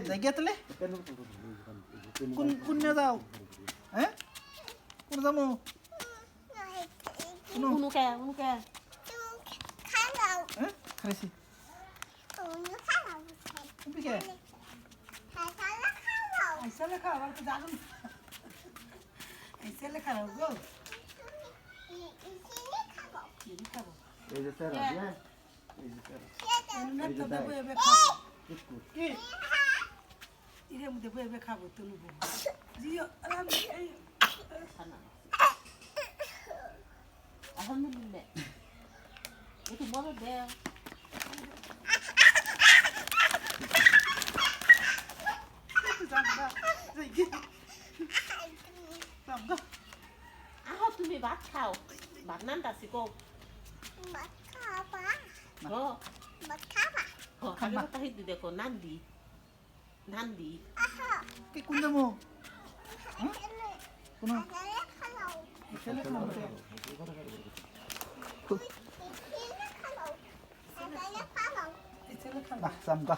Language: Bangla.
জায়গা তাহলে কোন নিয়ে যাও হ্যাঁ কোন যাবো উনুকে উনুকে হ্যাঁ খাইছি তুমি কে ऐसा लिखा हुआ तो जागो ऐसे लिखा रहो गो ये लिखा हो এই যে স্যার আছে এই যে স্যার ना तो देबो एबे खाबो কি इरे मु देबो एबे खाबो तो लुबो जियो आराम alhamdulillah itu boleh deh জামগা জামগা ah তুমি ভাত খাও ভাত নান্তাছি কো oh oh kami kahit di ko nandi nandi কি কোন যাবো কোন ছেলে খাবো ऐसे लिखा না জামগা